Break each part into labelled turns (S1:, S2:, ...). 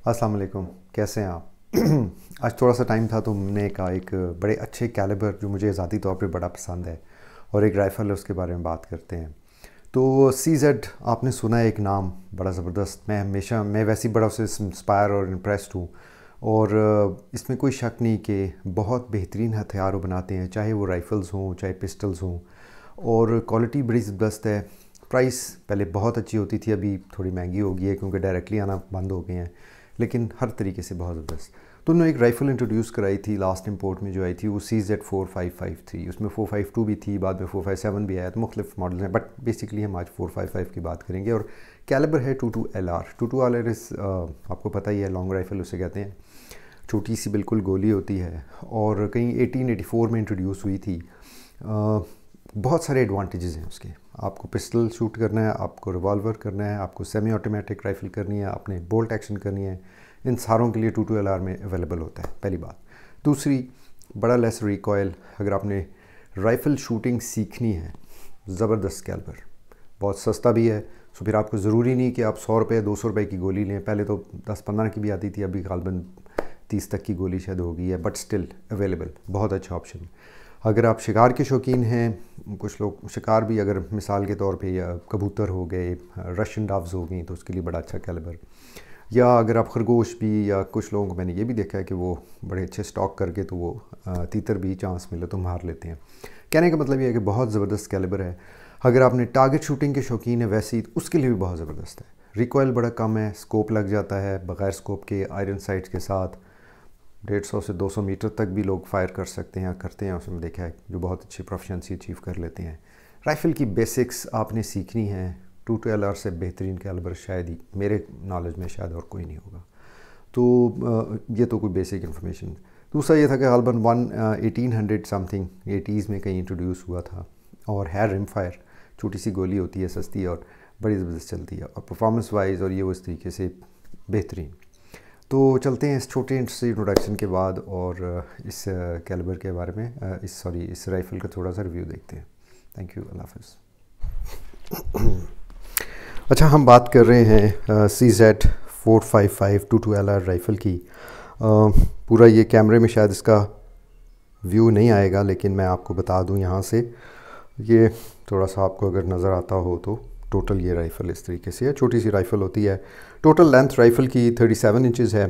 S1: अस्सलाम वालेकुम, कैसे हैं आप? आज थोड़ा सा टाइम था तो हमने कहा एक बड़े अच्छे कैलिबर जो मुझे ज़ाती तौर पे बड़ा पसंद है और एक राइफ़ल है उसके बारे में बात करते हैं। तो CZ आपने सुना है एक नाम बड़ा ज़बरदस्त। मैं वैसे ही बड़ा उससे इंस्पायर और इम्प्रेस्ड हूँ और इसमें कोई शक नहीं कि बहुत बेहतरीन हथियार वो बनाते हैं, चाहे वो राइफ़ल्स हों चाहे पिस्टल्स हों, और क्वालिटी बड़ी ज़बरदस्त है। प्राइस पहले बहुत अच्छी होती थी, अभी थोड़ी महंगी हो गई है क्योंकि डायरेक्टली आना बंद हो गए हैं, लेकिन हर तरीके से बहुत ज़बरदस्त। तो उन्होंने एक राइफ़ल इंट्रोड्यूस कराई थी लास्ट इंपोर्ट में जो आई थी, वो CZ4553 थी। उसमें 452 भी थी, बाद में 457 भी आया, तो मुख्तलिफ मॉडल हैं, बट बेसिकली हम आज 455 की बात करेंगे। और कैलिबर है 22LR। 22LR आपको पता ही है, लॉन्ग राइफ़ल उसे कहते हैं। छोटी सी बिल्कुल गोली होती है और कहीं 1884 में इंट्रोड्यूस हुई थी। बहुत सारे एडवांटेजेस हैं उसके। आपको पिस्टल शूट करना है, आपको रिवॉल्वर करना है, आपको सेमी ऑटोमेटिक राइफ़ल करनी है, आपने बोल्ट एक्शन करनी है, इन सारों के लिए 22LR में अवेलेबल होता है, पहली बात। दूसरी, बड़ा लेस रिकॉयल। अगर आपने राइफ़ल शूटिंग सीखनी है, ज़बरदस्त कैलिबर, बहुत सस्ता भी है। सो फिर आपको ज़रूरी नहीं कि आप 100 रुपये 200 रुपये की गोली लें। पहले तो 10-15 की भी आती थी, अभी गालबन 30 तक की गोली शायद हो गई है, बट स्टिल अवेलेबल, बहुत अच्छा ऑप्शन। अगर आप शिकार के शौकीन हैं, कुछ लोग शिकार भी, अगर मिसाल के तौर पे, या कबूतर हो गए, रशियन डव्स हो गई, तो उसके लिए बड़ा अच्छा कैलिबर। या अगर आप खरगोश भी, या कुछ लोगों को मैंने ये भी देखा है कि वो बड़े अच्छे स्टॉक करके तो वो तीतर भी चांस मिले तो मार लेते हैं। कहने का मतलब ये है कि बहुत ज़बरदस्त कैलिबर है। अगर आपने टारगेट शूटिंग के शौकीन है वैसे ही, उसके लिए भी बहुत ज़बरदस्त है। रिकॉयल बड़ा कम है, स्कोप लग जाता है बग़ैर स्कोप के, आयरन साइट्स के साथ 150 से 200 मीटर तक भी लोग फायर कर सकते हैं, करते हैं, उसमें देखा है, जो बहुत अच्छी प्रोफिशिएंसी अचीव कर लेते हैं। राइफ़ल की बेसिक्स आपने सीखनी है। 22LR से बेहतरीन कैलिबर शायद ही मेरे नॉलेज में शायद और कोई नहीं होगा। तो ये तो कोई बेसिक इन्फॉर्मेशन। दूसरा ये था कि गालबन 1800 समथिंग 80s में कहीं इंट्रोड्यूस हुआ था, और है रिम फायर, छोटी सी गोली होती है, सस्ती और बड़ी ज़बरदस्त चलती है, और परफॉर्मेंस वाइज और ये उस तरीके से बेहतरीन। तो चलते हैं इस छोटे से इंट्रोडक्शन के बाद और इस कैलिबर के बारे में, इस राइफ़ल का थोड़ा सा रिव्यू देखते हैं। थैंक यू, अल्लाह हाफ़िज़। अच्छा, हम बात कर रहे हैं CZ455 22LR राइफ़ल की। पूरा ये कैमरे में शायद इसका व्यू नहीं आएगा, लेकिन मैं आपको बता दूं यहाँ से, ये थोड़ा सा आपको अगर नज़र आता हो तो टोटल ये राइफ़ल इस तरीके से है। छोटी सी राइफ़ल होती है। टोटल लेंथ राइफ़ल की 37 इंचज़ है।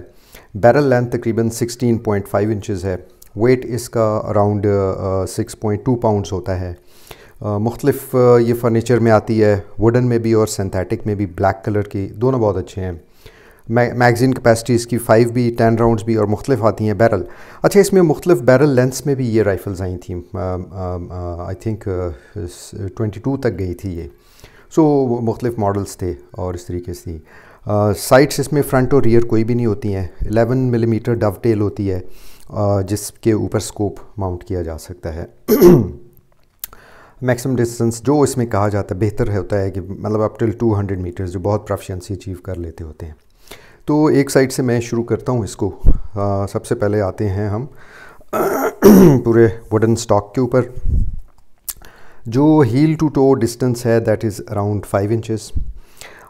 S1: बैरल लेंथ तकरीबन 16.5 इंचज़ है। वेट इसका अराउंड 6.2 पाउंड्स होता है। मुख्तलिफ ये फर्नीचर में आती है, वुडन में भी और सिंथेटिक में भी। ब्लैक कलर की दोनों बहुत अच्छे हैं। मैगज़ीन कैपेसिटी इसकी 5 भी, 10 राउंड्स भी, और मुख्तलिफ आती हैं बैरल। अच्छा, इसमें मुख्तलिफ बैरल लेंथ्स में भी ये राइफ़ल्स आई थी। आई थिंक 22 तक गई थी ये। सो मुख्तलिफ मॉडल्स थे और इस तरीके से थी। साइड्स इसमें फ्रंट और रियर कोई भी नहीं होती हैं। 11 मिलीमीटर डवटेल होती है, जिसके ऊपर स्कोप माउंट किया जा सकता है। मैक्सिमम डिस्टेंस जो इसमें कहा जाता है बेहतर होता है कि मतलब अप टिल 200 मीटर्स, जो बहुत प्रोफिशिएंसी अचीव कर लेते होते हैं। तो एक साइड से मैं शुरू करता हूँ इसको। सबसे पहले आते हैं हम पूरे वुडन स्टॉक के ऊपर। जो हील टू टो डिस्टेंस है दैट इज़ अराउंड 5 इंचज़।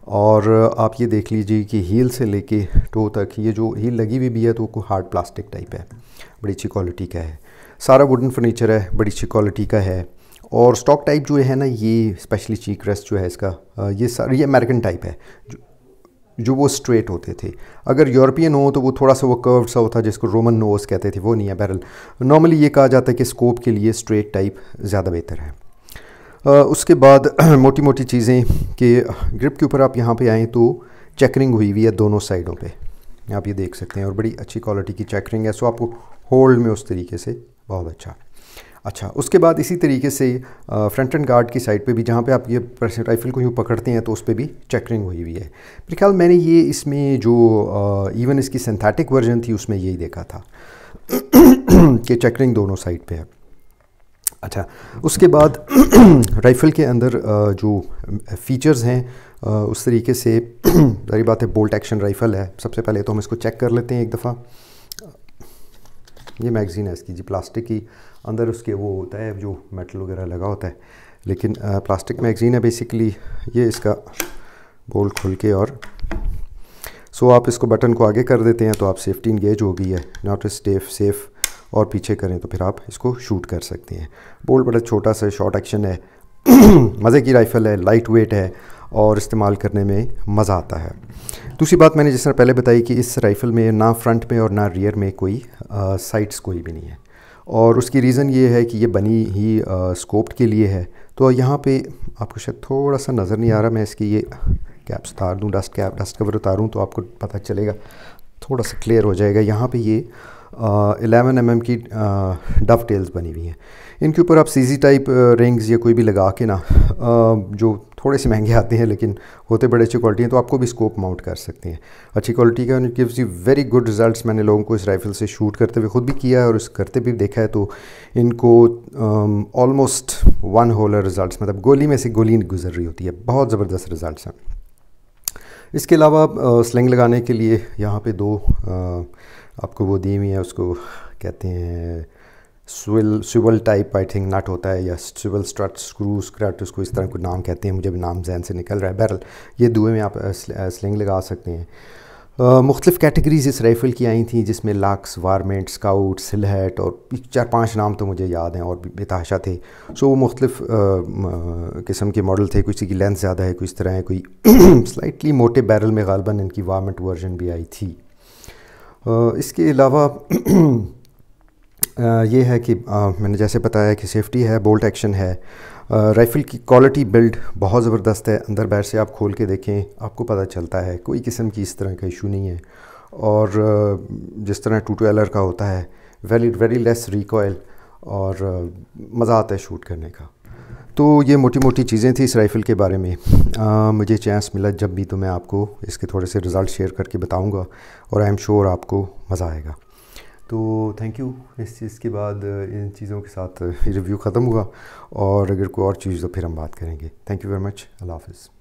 S1: और आप ये देख लीजिए कि हील से लेके टो तक, ये जो हील लगी हुई भी है तो वो हार्ड प्लास्टिक टाइप है, बड़ी अच्छी क्वालिटी का है। सारा वुडन फर्नीचर है, बड़ी अच्छी क्वालिटी का है। और स्टॉक टाइप जो है ना, ये स्पेशली चीक रेस्ट जो है इसका, ये अमेरिकन टाइप है, जो वो स्ट्रेट होते थे। अगर यूरोपियन हो तो वो थोड़ा सा वो कर्व्ड सा होता है, जिसको रोमन नोज़ कहते थे, वो नहीं है बैरल। नॉर्मली ये कहा जाता है कि स्कोप के लिए स्ट्रेट टाइप ज़्यादा बेहतर है। उसके बाद मोटी मोटी चीज़ें कि ग्रिप के ऊपर आप यहाँ पे आएँ तो चेकरिंग हुई हुई है दोनों साइडों पे, आप ये देख सकते हैं, और बड़ी अच्छी क्वालिटी की चेकरिंग है। सो आपको होल्ड में उस तरीके से बहुत अच्छा। उसके बाद इसी तरीके से फ्रंट एंड गार्ड की साइड पे भी, जहाँ पे आप ये राइफ़ल को यूँ पकड़ते हैं तो उस पर भी चेकरिंग हुई हुई है। मेरे ख्याल मैंने ये इसमें जो इवन इसकी सिंथेटिक वर्जन थी उसमें यही देखा था कि चेकरिंग दोनों साइड पे है। अच्छा, उसके बाद राइफ़ल के अंदर जो फ़ीचर्स हैं उस तरीके से, सारी बात है, बोल्ट एक्शन राइफ़ल है। सबसे पहले तो हम इसको चेक कर लेते हैं एक दफ़ा। ये मैगज़ीन है इसकी जी, प्लास्टिक की, अंदर उसके वो होता है जो मेटल वगैरह लगा होता है, लेकिन प्लास्टिक मैगज़ीन है बेसिकली। ये इसका बोल्ट खुल के, और सो आप इसको बटन को आगे कर देते हैं तो आप सेफ्टी इंगेज हो गई है, नॉट सेफ, और पीछे करें तो फिर आप इसको शूट कर सकते हैं। बोल्ट बड़ा छोटा सा शॉर्ट एक्शन है, मज़े की राइफ़ल है, लाइट वेट है और इस्तेमाल करने में मज़ा आता है। दूसरी बात मैंने जिस तरह पहले बताई कि इस राइफ़ल में ना फ्रंट में और ना रियर में कोई साइट्स कोई भी नहीं है, और उसकी रीज़न ये है कि ये बनी ही स्कोप्ड के लिए है। तो यहाँ पे आपको शायद थोड़ा सा नज़र नहीं आ रहा, मैं इसकी ये कैप्स उतार दूँ, डस्ट कवर उतारूँ तो आपको पता चलेगा, थोड़ा सा क्लियर हो जाएगा। यहाँ पे ये 11 mm की डव टेल्स बनी हुई हैं। इनके ऊपर आप सीजी टाइप रिंग्स या कोई भी लगा के ना, जो थोड़े से महंगे आते हैं लेकिन होते बड़े अच्छी क्वालिटी हैं, तो आपको भी स्कोप माउंट कर सकते हैं अच्छी क्वालिटी का। Gives you very good results. मैंने लोगों को इस राइफ़ल से शूट करते हुए ख़ुद भी किया है और इस करते भी देखा है, तो इनको ऑलमोस्ट वन होलर रिज़ल्ट, मतलब गोली में से गोली गुजर रही होती है, बहुत ज़बरदस्त रिज़ल्ट हैं। इसके अलावा स्लिंग लगाने के लिए यहाँ पे दो आपको वो दी हुई है, उसको कहते हैं स्विवल टाइप आई थिंक नट होता है, या स्विवल स्ट्रट स्क्रट, उसको इस तरह कोई नाम कहते हैं, मुझे भी नाम जहन से निकल रहा है। बहरहाल ये दुए में आप स्लिंग लगा सकते हैं। मुख्तलिफ़ कैटेगरीज़ इस राइफ़ल की आई थी, जिसमें लाक्स, वारमेंट, स्काउट, सिलहट और 4-5 नाम तो मुझे याद हैं और भी बेतहाशा थे। सो वो मुख्तलिफ़ किस्म के मॉडल थे, किसी की लेंथ ज़्यादा है, कोई इस तरह है, कोई स्लाइटली मोटे बैरल में गालबन इनकी वारमेंट वर्जन भी आई थी। इसके अलावा ये है कि मैंने जैसे बताया कि सेफ्टी है, बोल्ट एक्शन है, राइफ़ल की क्वालिटी बिल्ड बहुत ज़बरदस्त है। अंदर बाहर से आप खोल के देखें आपको पता चलता है, कोई किस्म की इस तरह का इशू नहीं है। और जिस तरह 212 का होता है, वेरी लेस रिकॉयल, और मज़ा आता है शूट करने का। तो ये मोटी मोटी चीज़ें थी इस राइफ़ल के बारे में। मुझे चांस मिला जब भी तो मैं आपको इसके थोड़े से रिज़ल्ट शेयर करके बताऊंगा, और आई एम श्योर आपको मज़ा आएगा। तो थैंक यू। इस चीज़ के बाद इन चीज़ों के साथ रिव्यू ख़त्म हुआ, और अगर कोई और चीज़ तो फिर हम बात करेंगे। Thank you very much. Allah हाफ़िज़।